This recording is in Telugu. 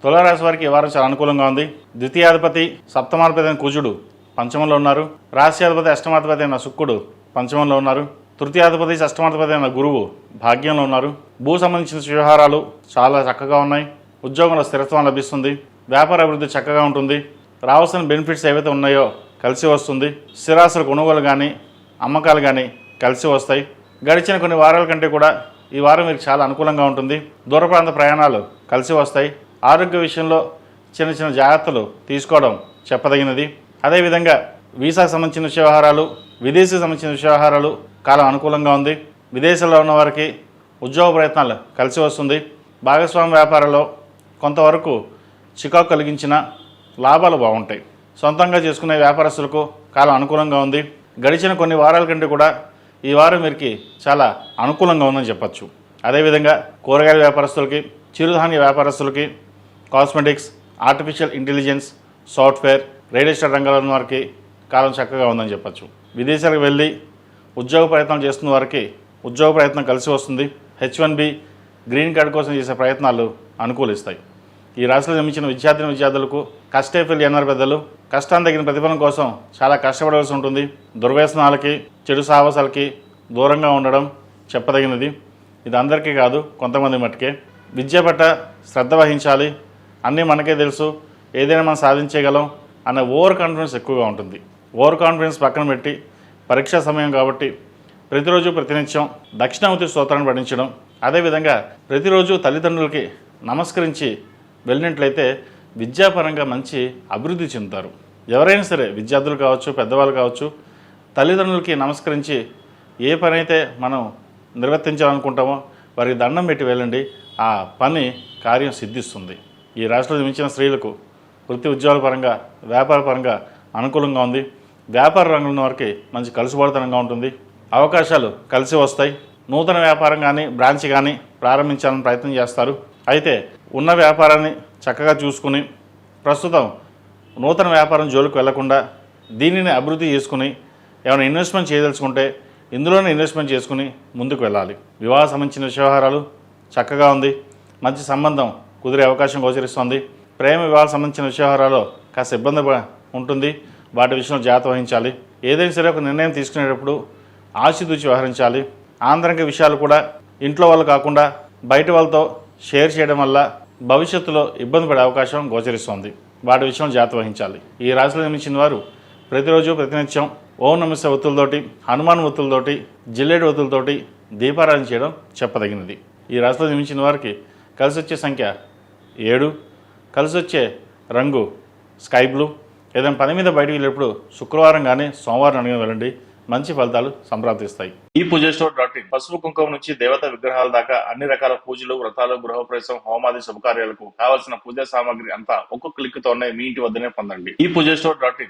తులారాశి వారికి ఈ వారం చాలా అనుకూలంగా ఉంది. ద్వితీయాధిపతి సప్తమాధిపతి అయిన కుజుడు పంచమంలో ఉన్నారు. రాశ్యాధిపతి అష్టమాధిపతి అయిన శుక్రుడు పంచమంలో ఉన్నారు. తృతీయాధిపతి అష్టమాధిపతి అయిన గురువు భాగ్యంలో ఉన్నారు. భూ సంబంధించిన వ్యవహారాలు చాలా చక్కగా ఉన్నాయి. ఉద్యోగంలో స్థిరత్వం లభిస్తుంది. వ్యాపార అభివృద్ధి చక్కగా ఉంటుంది. రావాల్సిన బెనిఫిట్స్ ఏవైతే ఉన్నాయో కలిసి వస్తుంది. స్థిరాస్తుల కొనుగోలు కానీ అమ్మకాలు కానీ కలిసి వస్తాయి. గడిచిన కొన్ని వారాల కంటే కూడా ఈ వారం మీకు చాలా అనుకూలంగా ఉంటుంది. దూర ప్రాంత ప్రయాణాలు కలిసి వస్తాయి. ఆరోగ్య విషయంలో చిన్న చిన్న జాగ్రత్తలు తీసుకోవడం చెప్పదగినది. అదేవిధంగా వీసాకు సంబంధించిన వ్యవహారాలు, విదేశీకి సంబంధించిన వ్యవహారాలు కాలం అనుకూలంగా ఉంది. విదేశాల్లో ఉన్న వారికి ఉద్యోగ ప్రయత్నాలు కలిసి వస్తుంది. భాగస్వామ్య వ్యాపారంలో కొంతవరకు చికాకు కలిగించిన లాభాలు బాగుంటాయి. సొంతంగా చేసుకునే వ్యాపారస్తులకు కాలం అనుకూలంగా ఉంది. గడిచిన కొన్ని వారాల కంటే కూడా ఈ వారం వీరికి చాలా అనుకూలంగా ఉందని చెప్పచ్చు. అదేవిధంగా కూరగాయల వ్యాపారస్తులకి, చిరుధాన్య వ్యాపారస్తులకి, cosmetics, artificial intelligence, software, real estate రంగాల వారికి కాలం చక్కగా ఉందని చెప్పచ్చు. విదేశాలకు వెళ్ళి ఉద్యోగ ప్రయత్నాలు చేస్తున్న వారికి ఉద్యోగ ప్రయత్నం కలిసి వస్తుంది. H1B గ్రీన్ కార్డు కోసం చేసే ప్రయత్నాలు అనుకూలిస్తాయి. ఈ రాశిలో జన్మించిన విద్యార్థులకు కష్టే ఫెయిల్ అన్నారు పెద్దలు. కష్టాన్ని తగిన ప్రతిఫలం కోసం చాలా కష్టపడవలసి ఉంటుంది. దుర్వ్యసనాలకి, చెడు సాహసాలకి దూరంగా ఉండడం చెప్పదగినది. ఇది అందరికీ కాదు, కొంతమంది మట్టుకే. విద్య పట్ల శ్రద్ధ వహించాలి. అన్నీ మనకే తెలుసు, ఏదైనా మనం సాధించగలం అనే ఓవర్ కాన్ఫిడెన్స్ ఎక్కువగా ఉంటుంది. ఓవర్ కాన్ఫిడెన్స్ పక్కన పెట్టి పరీక్షా సమయం కాబట్టి ప్రతిరోజు ప్రతినిత్యం దక్షిణామూర్తి స్తోత్రాన్ని పఠించడం, అదేవిధంగా ప్రతిరోజు తల్లిదండ్రులకి నమస్కరించి వెళ్ళినట్లయితే విద్యాపరంగా మంచి అభివృద్ధి చెందుతారు. ఎవరైనా సరే, విద్యార్థులు కావచ్చు, పెద్దవాళ్ళు కావచ్చు, తల్లిదండ్రులకి నమస్కరించి ఏ పని అయితే మనం నిర్వర్తించాలనుకుంటామో వారికి దండం పెట్టి వెళ్ళండి. ఆ పని కార్యం సిద్ధిస్తుంది. ఈ రాశిలో జన్మించిన స్త్రీలకు వృత్తి ఉద్యోగాల పరంగా, వ్యాపార పరంగా అనుకూలంగా ఉంది. వ్యాపార రంగంలో వారికి మంచి కలుసుబాటుతనంగా ఉంటుంది. అవకాశాలు కలిసి వస్తాయి. నూతన వ్యాపారం కానీ, బ్రాంచ్ కానీ ప్రారంభించాలని ప్రయత్నం చేస్తారు. అయితే ఉన్న వ్యాపారాన్ని చక్కగా చూసుకుని ప్రస్తుతం నూతన వ్యాపారం జోలికి వెళ్లకుండా దీనిని అభివృద్ధి చేసుకుని ఏమైనా ఇన్వెస్ట్మెంట్ చేయదలుచుకుంటే ఇందులోనే ఇన్వెస్ట్మెంట్ చేసుకుని ముందుకు వెళ్ళాలి. వివాహ సంబంధించిన వ్యవహారాలు చక్కగా ఉంది. మంచి సంబంధం కుదిరే అవకాశం గోచరిస్తుంది. ప్రేమ వివాహ సంబంధించిన వ్యవహారాలు కాస్త ఇబ్బంది ఉంటుంది. వాటి విషయంలో జాగ్రత్త వహించాలి. ఏదైనా సరే ఒక నిర్ణయం తీసుకునేటప్పుడు ఆచితూచి వ్యవహరించాలి. ఆంతరిక విషయాలు కూడా ఇంట్లో వాళ్ళు కాకుండా బయట వాళ్ళతో షేర్ చేయడం వల్ల భవిష్యత్తులో ఇబ్బంది పడే అవకాశం గోచరిస్తుంది. వాటి విషయంలో జాగ్రత్త వహించాలి. ఈ రాశిలో జన్మించిన వారు ప్రతిరోజు ప్రతినిత్యం ఓం నమస్తే ఒత్తులతోటి, హనుమాన్ ఒత్తులతోటి, జిల్లేడు ఒత్తులతోటి దీపారాధన చేయడం చెప్పదగినది. ఈ రాశిలో జన్మించిన వారికి కలిసి వచ్చే సంఖ్య 7, కలిసి వచ్చే రంగు స్కై బ్లూ. ఏదైనా పని మీద బయటకు వెళ్ళేప్పుడు శుక్రవారం కానీ సోమవారం అడిగిన వెళ్ళండి. మంచి ఫలితాలు సంప్రాప్తిస్తాయి. ఈ పూజస్టోర్.in పసుపు కుంకుమ నుంచి దేవత విగ్రహాల దాకా అన్ని రకాల పూజలు, వ్రతాలు, గృహప్రవేశం, హోమాది శుభకార్యాలకు కావలసిన పూజా సామాగ్రి అంతా ఒక్కొక్క క్లిక్ తోనే మీ ఇంటి వద్దనే పొందండి. ఈ పూజస్టోర్.in